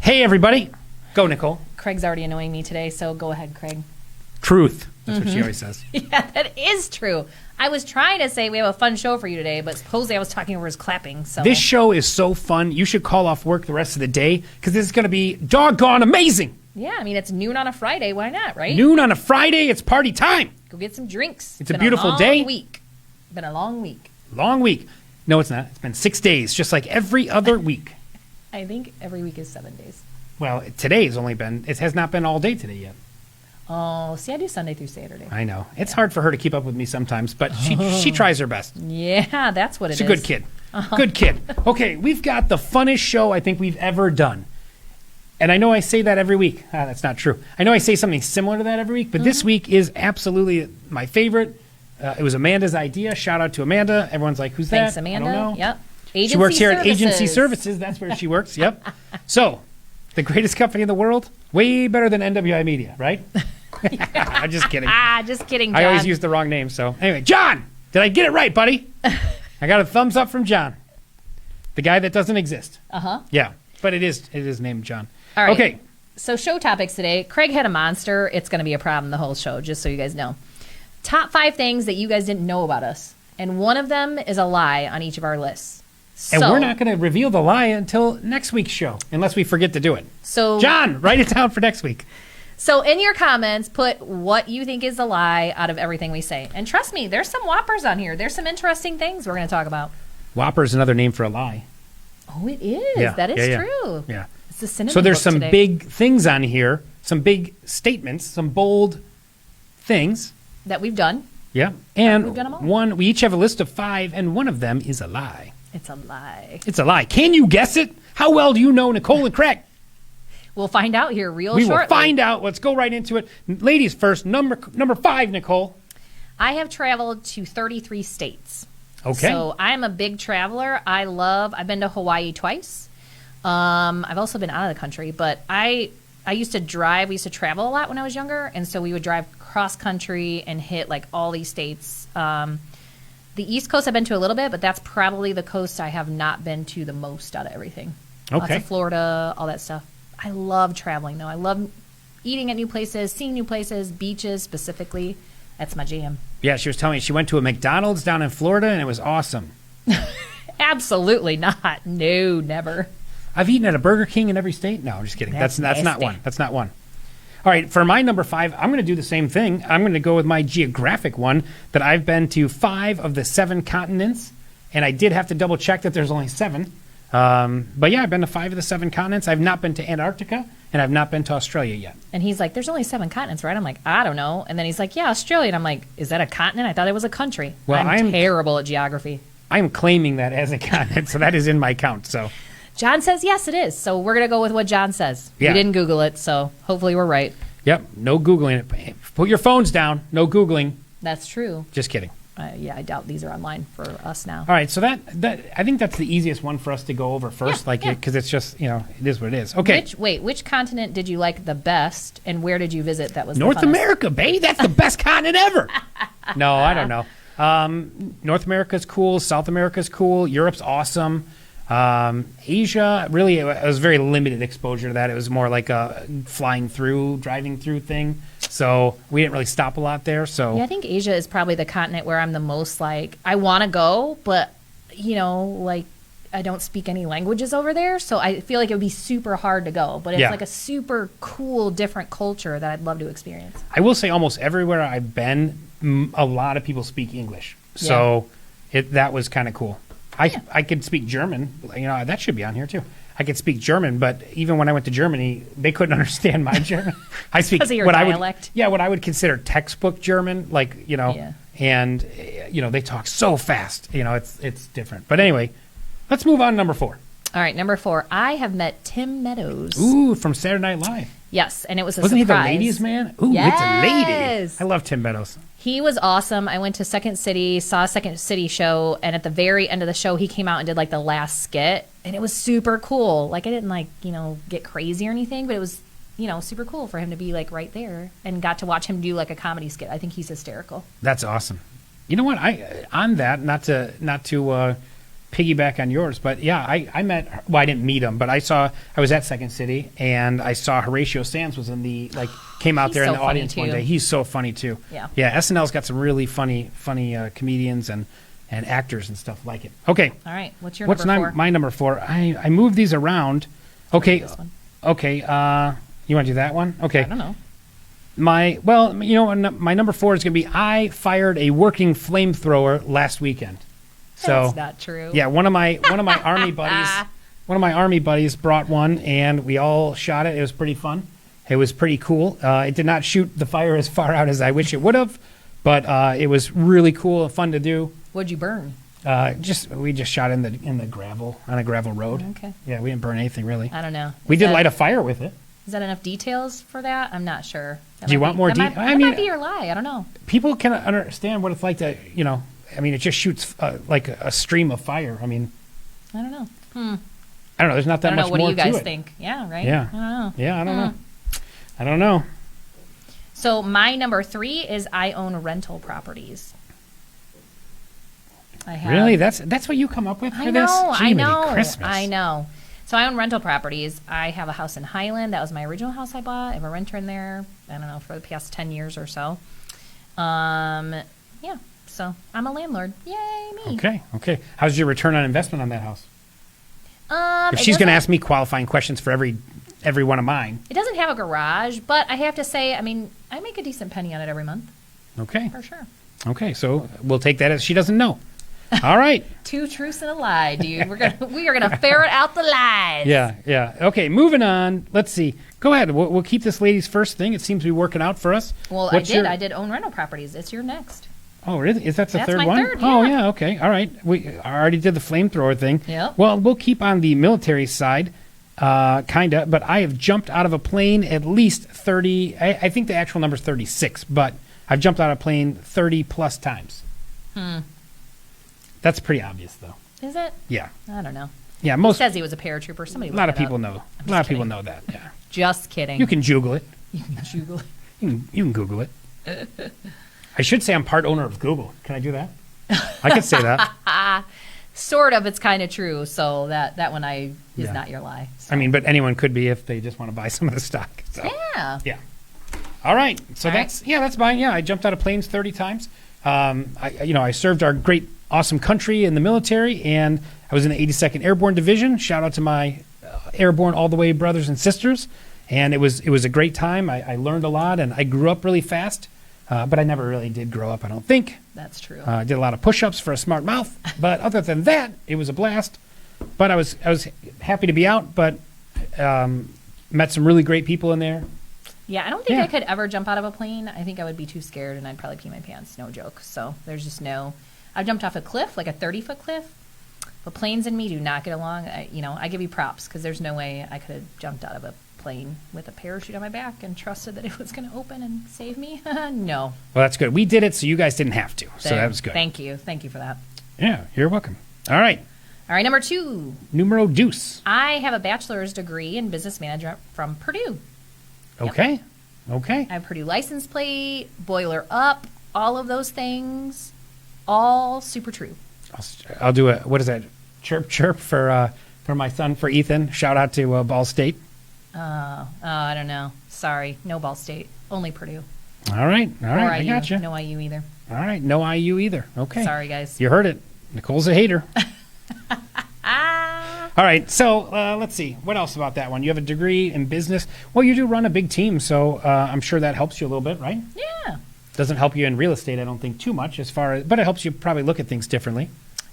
Hey, everybody. Go, Nicole. Craig's already annoying me today, so go ahead, Craig. Truth. That's what she always says. Yeah, that is true. I was trying to say we have a fun show for you today, but supposedly I was talking over his clapping. So This show is so fun. You should call off work the rest of the day because this is going to be doggone amazing. Yeah, I mean, it's noon on a Friday. Why not, right? Noon on a Friday. It's party time. Go get some drinks. It's a beautiful day. Been a long week. Long week. No, it's not. It's been 6 days, just like every other week. I think every week is 7 days. Well, today's only been, it has not been all day today yet. Oh, see, I do Sunday through Saturday. I know. It's hard for her to keep up with me sometimes, but she tries her best. Yeah, that's what it is. She's a good kid. Good kid. Okay, we've got the funnest show I think we've ever done. And I know I say that every week. That's not true. I know I say something similar to that every week, but this week is absolutely my favorite. It was Amanda's idea. Shout out to Amanda. Everyone's like, who's Thanks, that? Amanda. I don't know. Yep. She works here at Agency Services. That's where she works. Yep. So, the greatest company in the world, way better than NWI Media, right? I'm just kidding. Just kidding, John. I always use the wrong name. So, anyway, John, did I get it right, buddy? I got a thumbs up from John, the guy that doesn't exist. Yeah, but it is named John. All right. Okay. So show topics today. Craig had a monster. It's going to be a problem the whole show, just so you guys know. Top 5 things that you guys didn't know about us. And one of them is a lie on each of our lists. And we're not going to reveal the lie until next week's show, unless we forget to do it. So, John, write it down for next week. So in your comments, put what you think is the lie out of everything we say. And trust me, there's some whoppers on here. There's some interesting things we're going to talk about. Whopper is another name for a lie. Oh, it is. Yeah, that is true. Yeah. It's the synonym So there's book some today. big things on here, some big statements, some bold things. that we've done. Yeah. We've And done 'em all. we each have a list of 5, and one of them is a lie. It's a lie. It's a lie. Can you guess it? How well do you know Nicole and Craig? We'll find out here real We shortly. will find out. Let's go right into it. Ladies first, number 5, Nicole. I have traveled to 33 states. Okay. So I'm a big traveler. I've been to Hawaii twice. I've also been out of the country, but I used to drive. We used to travel a lot when I was younger, and so we would drive cross country and hit like all these states. The East Coast I've been to a little bit, but that's probably the coast I have not been to the most out of everything. Lots Okay. of Florida, all that stuff. I love traveling, though. I love eating at new places, seeing new places, beaches specifically. That's my jam. Yeah, she was telling me she went to a McDonald's down in Florida, and it was awesome. Absolutely not. No, never. I've eaten at a Burger King in every state. No, I'm just kidding. That's not nasty. one. That's not one. All right, for my number 5, I'm going to do the same thing. I'm going to go with my geographic one that I've been to 5 of the 7 continents, and I did have to double check that there's only 7. But yeah, I've been to 5 of the 7 continents. I've not been to Antarctica, and I've not been to Australia yet. And he's like, there's only 7 continents, right? I'm like, I don't know. And then he's like, yeah, Australia. And I'm like, is that a continent? I thought it was a country. Well, I'm terrible at geography. I'm claiming that as a continent, so that is in my count. So John says, yes, it is. So we're going to go with what John says. Yeah. We didn't Google it, so hopefully we're right. yep, no Googling it. Put your phones down. No Googling. That's true. Just kidding. Yeah, I doubt these are online for us now. All right, so that I think that's the easiest one for us to go over first, because it's just, it is what it is. Okay. Which continent did you like the best, and where did you visit that was North the funnest? America, babe. That's the best continent ever. No, I don't know. North America's cool. South America's cool. Europe's awesome. Asia, really, it was very limited exposure to that. It was more like a driving through thing. So we didn't really stop a lot there. So Yeah, I think Asia is probably the continent where I'm the most like, I want to go, but, I don't speak any languages over there. So I feel like it would be super hard to go. But it's Yeah. like a super cool, different culture that I'd love to experience. I will say almost everywhere I've been, a lot of people speak English. So that was kind of cool. I could speak German. That should be on here too. I could speak German, but even when I went to Germany, they couldn't understand my German. I speak Because of your what dialect? what I would consider textbook German, and they talk so fast. It's different. But anyway, let's move on to number 4. All right, number 4. I have met Tim Meadows. Ooh, from Saturday Night Live. Yes, and it was a Wasn't surprise. he the ladies' man? Ooh, it's a lady. Yes. I love Tim Meadows. He was awesome. I went to Second City, saw Second City show, and at the very end of the show, he came out and did like the last skit, and it was super cool. Like I didn't get crazy or anything, but it was super cool for him to be like right there, and got to watch him do like a comedy skit. I think he's hysterical. That's awesome. You know what? Not to piggyback on yours, but yeah, I met. Well, I didn't meet him, but I was at Second City, and I saw Horatio Sands was in the came out He's there in so the funny, audience one too. day. He's so funny too. Yeah. Yeah. SNL's got some really funny comedians and actors and stuff like it. Okay. All right. What's your What's number 4? my number 4? I moved these around. Okay. This one. Okay. You want to do that one? Okay. I don't know. My number 4 is going to be I fired a working flamethrower last weekend. So That's not true. yeah, one of my army buddies brought one, and we all shot it. It was pretty fun. It was pretty cool. It did not shoot the fire as far out as I wish it would have, but it was really cool and fun to do. What'd you burn? We just shot in the gravel on a gravel road. Okay. Yeah, we didn't burn anything really. I don't know. We did light a fire with it. Is that enough details for that? I'm not sure. Do you want more details? detail? That might be your lie. I don't know. People can understand what it's like to, it just shoots like a stream of fire. I mean, I don't know. I don't know. There's not that I don't much know. What do more you guys to it. think? Yeah, right? Yeah. I don't know. Yeah, I don't know. I don't know. So my number 3 is I own rental properties. I have. Really? That's what you come up with for this? I Jiminy know. Christmas. I know. So I own rental properties. I have a house in Highland. That was my original house I bought. I have a renter in there, I don't know, for the past 10 years or so. Yeah. So I'm a landlord. Yay, me. Okay. How's your return on investment on that house? If It she's going to doesn't- ask me qualifying questions for every one of mine. It doesn't have a garage, but I have to say, I mean, I make a decent penny on it every month, Okay. for sure. Okay. So we'll take that as she doesn't know. All right. 2 truths and a lie, dude. We are gonna ferret out the lies. Yeah. Okay. Moving on. Let's see. Go ahead. We'll keep this lady's first thing. It seems to be working out for us. Well, I did own rental properties. It's your next. Oh, really? Is that the That's third my one? third, Oh, yeah. yeah. Okay. All right. I already did the flamethrower thing. Yep. Well, we'll keep on the military side, kind of. But I have jumped out of a plane at least 30. I think the actual number is 36, but I've jumped out of a plane 30 plus times. That's pretty obvious, though. Is it? Yeah. I don't know. Yeah. He Most says he was a paratrooper. Somebody. a lot of look it people up. know. I'm A lot of just people kidding. know that. Yeah. Just kidding. You can Google it. You can Google it. You can Google it. I should say I'm part owner of Google. Can I do that? I could say that. Sort of. It's kind of true. So that one is Yeah. not your lie. So. I mean, but anyone could be if they just want to buy some of the stock. So. Yeah. Yeah. All right. So All right. that's mine. Yeah, I jumped out of planes 30 times. I served our great, awesome country in the military, and I was in the 82nd Airborne Division. Shout out to my airborne all the way brothers and sisters. And it was a great time. I learned a lot, and I grew up really fast. But I never really did grow up, I don't think. That's true. I did a lot of push-ups for a smart mouth. But other than that, it was a blast. But I was happy to be out, but met some really great people in there. Yeah, I don't think Yeah. I could ever jump out of a plane. I think I would be too scared, and I'd probably pee my pants. No joke. So there's just no. I've jumped off a cliff, like a 30-foot cliff. But planes and me do not get along. I give you props because there's no way I could have jumped out of a plane with a parachute on my back and trusted that it was going to open and save me. No. Well, that's good. We did it, so you guys didn't have to. So that was good. Thank you for that. Yeah, you're welcome. All right. All right, number 2. Numero deuce. I have a bachelor's degree in business management from Purdue. Okay. Okay. I have Purdue license plate, boiler up, all of those things, all super true. I'll do what is that? Chirp, chirp for my son, for Ethan. Shout out to Ball State. I don't know. Sorry, no Ball State, only Purdue. All right. Or I IU. got you. No IU either. All right. No IU either. Okay. Sorry, guys. You heard it. Nicole's a hater. All right. So let's see. What else about that one? You have a degree in business. Well, you do run a big team, so I'm sure that helps you a little bit, right? Yeah. Doesn't help you in real estate, I don't think, too much but it helps you probably look at things differently.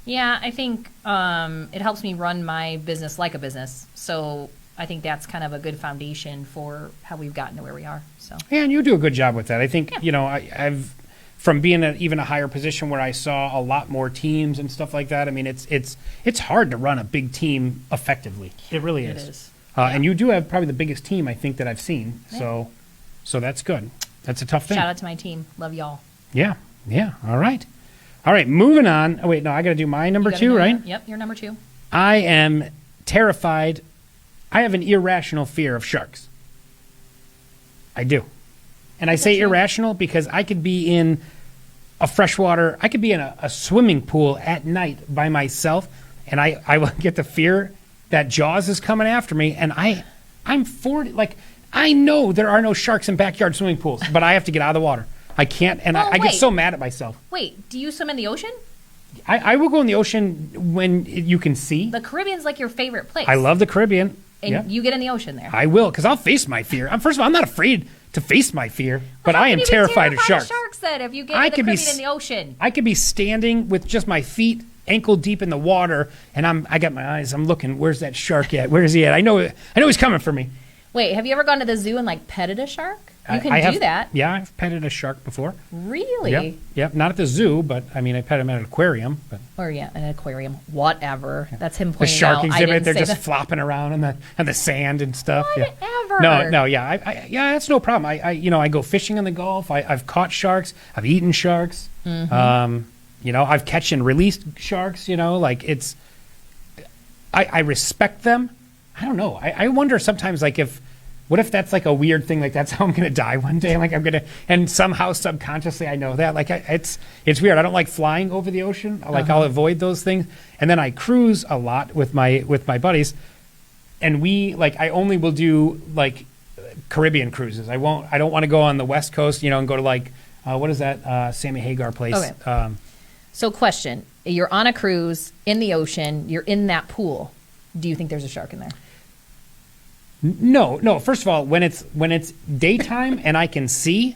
Yeah, I think it helps me run my business like a business. So I think that's kind of a good foundation for how we've gotten to where we are. So Yeah, and you do a good job with that. I think, I've from being at even a higher position where I saw a lot more teams and stuff like that. I mean, it's hard to run a big team effectively. It really is. It is. And you do have probably the biggest team I think that I've seen. Yeah. So that's good. That's a tough thing. Shout out to my team. Love y'all. Yeah. All right. Moving on. Oh, wait, no, I got to do my number You gotta 2, do right? that. Yep, you're number 2. I am terrified. I have an irrational fear of sharks. I do. And I say true? irrational because I could be in a freshwater, I could be in a swimming pool at night by myself, and I will get the fear that Jaws is coming after me, and I'm 40. Like, I know there are no sharks in backyard swimming pools, but I have to get out of the water. I can't, and I get so mad at myself. Wait, do you swim in the ocean? I will go in the ocean when you can see. The Caribbean's like your favorite place. I love the Caribbean. And you get in the ocean there. I will, because I'll face my fear. First of all, I'm not afraid to face my fear, but I am terrified of sharks. Sharks, then, if you get in the Caribbean in the ocean. I could be standing with just my feet ankle deep in the water, and I got my eyes. I'm looking. Where's that shark at? Where is he at? I know he's coming for me. Wait, have you ever gone to the zoo and like petted a shark? You can do that. Yeah, I've petted a shark before. Really? Yep. Not at the zoo, but I mean, I pet him at an aquarium. Or an aquarium, whatever. That's him the pointing shark out. exhibit. They're just flopping around on the sand and stuff. Whatever. No. Yeah, that's no problem. I go fishing in the Gulf. I've caught sharks. I've eaten sharks. Mm-hmm. I've catch and released sharks. I respect them. I don't know. I wonder sometimes, like, what if that's like a weird thing? Like, that's how I'm going to die one day. Like, and somehow subconsciously I know that. Like, it's weird. I don't like flying over the ocean. I'll avoid those things. And then I cruise a lot with my buddies. And I only will do like Caribbean cruises. I don't want to go on the West Coast, and go to like, what is that? Sammy Hagar place. Okay. So question, you're on a cruise in the ocean. You're in that pool. Do you think there's a shark in there? No. First of all, when it's daytime and I can see,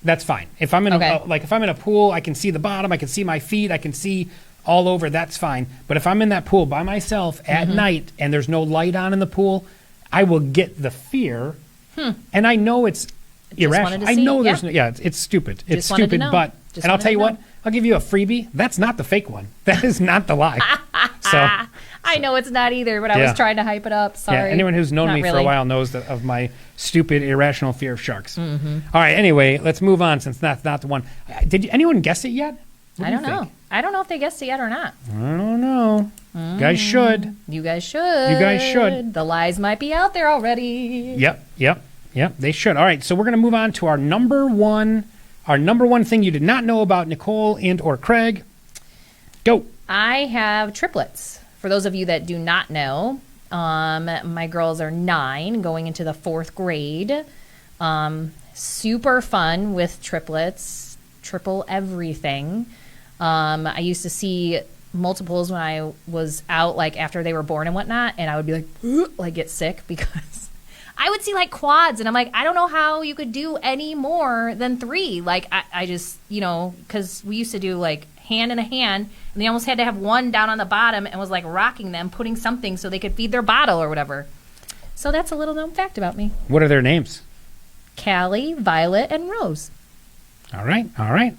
that's fine. If I'm in if I'm in a pool, I can see the bottom, I can see my feet, I can see all over. That's fine. But if I'm in that pool by myself at night and there's no light on in the pool, I will get the fear. And I know it's irrational. I know it's stupid. It's stupid. But I'll tell you what, I'll give you a freebie. That's not the fake one. That is not the lie. So. I know it's not either, but I was trying to hype it up. Sorry. Yeah, anyone who's known me for a while knows of my stupid, irrational fear of sharks. All right, anyway, let's move on since that's not the one. Did anyone guess it yet? I don't know. I don't know if they guessed it yet or not. I don't know. You guys should. You guys should. The lies might be out there already. Yep. They should. All right, so we're going to move on to our number one thing you did not know about Nicole and or Craig. Go. I have triplets. For those of you that do not know, my girls are 9, going into the 4th grade. Super fun with triplets, triple everything. I used to see multiples when I was out, like after they were born and whatnot, and I would be like get sick because I would see like quads, and I'm like, I don't know how you could do any more than 3. Like I just, because we used to do like hand in a hand, and they almost had to have one down on the bottom and was like rocking them, putting something so they could feed their bottle or whatever. So that's a little known fact about me. What are their names? Callie, Violet, and Rose. All right.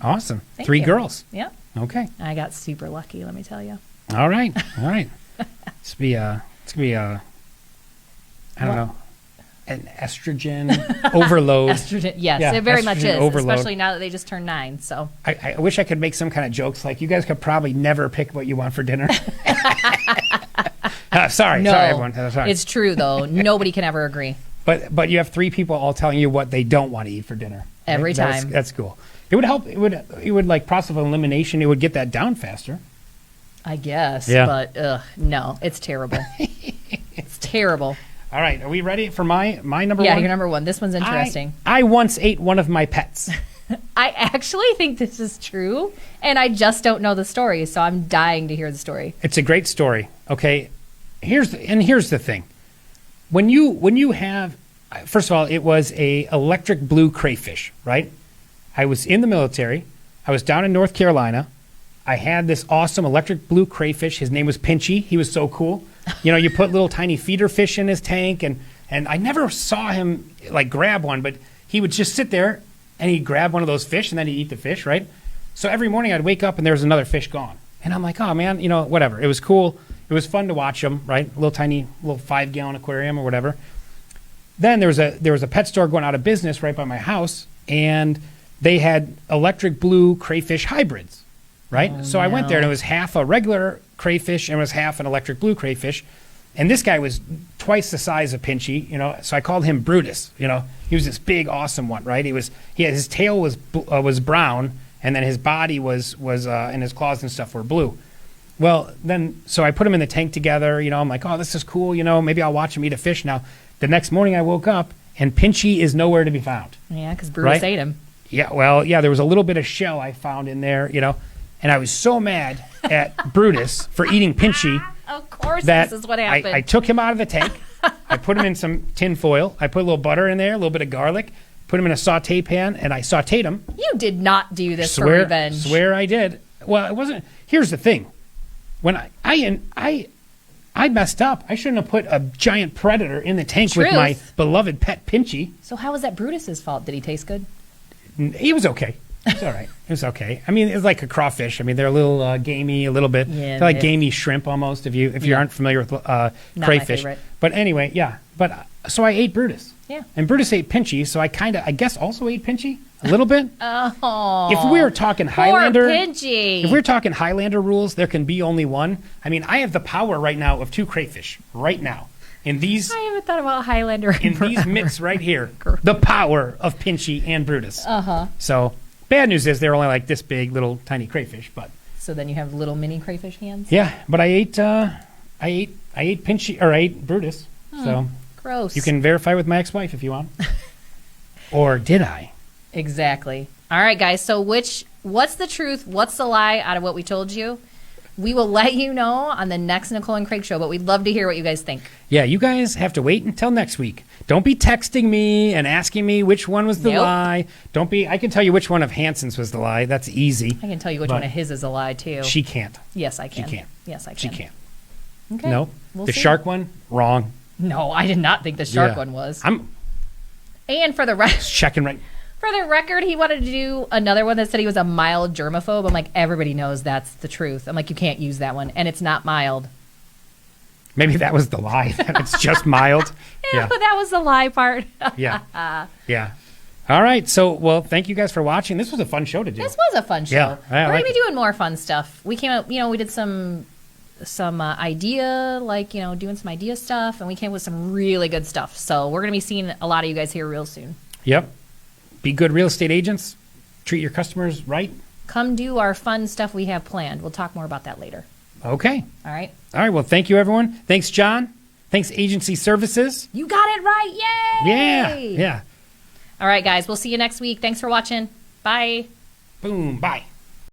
Awesome. Thank 3 you. girls. Yeah. Okay. I got super lucky, let me tell you. All right. It's gonna be I don't know, an estrogen overload. Estrogen, yes, it very much is, overload. Especially now that they just turned 9. So I wish I could make some kind of jokes like you guys could probably never pick what you want for dinner. Sorry, everyone. Sorry. It's true though. Nobody can ever agree. But you have 3 people all telling you what they don't want to eat for dinner. Right? Every time. That's cool. It would help. It would like process of elimination. It would get that down faster. I guess. Yeah. But no, it's terrible. It's terrible. All right, are we ready for my number one? Yeah, your number one. This one's interesting. I once ate one of my pets. I actually think this is true, and I just don't know the story, so I'm dying to hear the story. It's a great story. Okay, here's the thing. When you have, first of all, it was a electric blue crayfish, right? I was in the military. I was down in North Carolina. I had this awesome electric blue crayfish. His name was Pinchy. He was so cool. You put little tiny feeder fish in his tank, and I never saw him like grab one, but he would just sit there and he'd grab one of those fish and then he'd eat the fish, right? So every morning I'd wake up and there was another fish gone. And I'm like, oh man, whatever. It was cool. It was fun to watch him, right? Little 5-gallon aquarium or whatever. Then there was a pet store going out of business right by my house, and they had electric blue crayfish hybrids. Right? Oh, so I went there, and it was half a regular crayfish and it was half an electric blue crayfish. And this guy was twice the size of Pinchy, so I called him Brutus. He was this big, awesome one, right? His tail was brown, and then his body was and his claws and stuff were blue. Well, then, so I put them in the tank together. I'm like, oh, this is cool. Maybe I'll watch them eat a fish. Now, the next morning I woke up and Pinchy is nowhere to be found. Yeah, because Brutus ate him. Yeah, well, there was a little bit of shell I found in there, and I was so mad at Brutus for eating Pinchy. Of course, that this is what happened. I took him out of the tank. I put him in some tin foil. I put a little butter in there, a little bit of garlic, put him in a saute pan, and I sauteed him. You did not do this for revenge. Swear I did. Well, it wasn't. Here's the thing. When I messed up. I shouldn't have put a giant predator in the tank with my beloved pet Pinchy. So how was that Brutus's fault? Did he taste good? He was okay. It's all right. It was okay. I mean, it's like a crawfish. I mean, they're a little gamey, a little bit. Yeah, they're like gamey shrimp almost. If you aren't familiar with crayfish. But anyway, yeah. But so I ate Brutus. Yeah. And Brutus ate Pinchy, so I guess also ate Pinchy a little bit. Oh. If we were talking Highlander, Pinchy. If we're talking Highlander rules, there can be only one. I mean, I have the power right now of 2 crayfish right now. In these, I haven't thought about Highlander in these mitts right here. The power of Pinchy and Brutus. So bad news is they're only like this big, little tiny crayfish. But so then you have little mini crayfish hands. Yeah, but I ate Pinchy, or I ate Brutus. So gross. You can verify with my ex-wife if you want. Or did I? Exactly. All right, guys. So what's the truth? What's the lie out of what we told you? We will let you know on the next Nicole and Craig show, but we'd love to hear what you guys think. Yeah, you guys have to wait until next week. Don't be texting me and asking me which one was the lie. I can tell you which one of Hanson's was the lie. That's easy. I can tell you which one of his is a lie, too. She can't. Yes, I can. She can't. Yes, I can. She can't. Okay. No. We'll the see. shark one, wrong. No, I did not think the shark one was. And for the rest, checking right. For the record, he wanted to do another one that said he was a mild germaphobe. I'm like, everybody knows that's the truth. I'm like, you can't use that one, and it's not mild. Maybe that was the lie. That it's just mild. Yeah, but that was the lie part. Yeah. All right. So, well, thank you guys for watching. This was a fun show to do. This was a fun show. Yeah, we're gonna be doing more fun stuff. We came up, we did some idea, doing some idea stuff, and we came with some really good stuff. So we're gonna be seeing a lot of you guys here real soon. Yep. Be good real estate agents. Treat your customers right. Come do our fun stuff we have planned. We'll talk more about that later. Okay. All right. Well, thank you, everyone. Thanks, John. Thanks, Agency Services. You got it right. Yay! Yeah. All right, guys. We'll see you next week. Thanks for watching. Bye. Boom. Bye.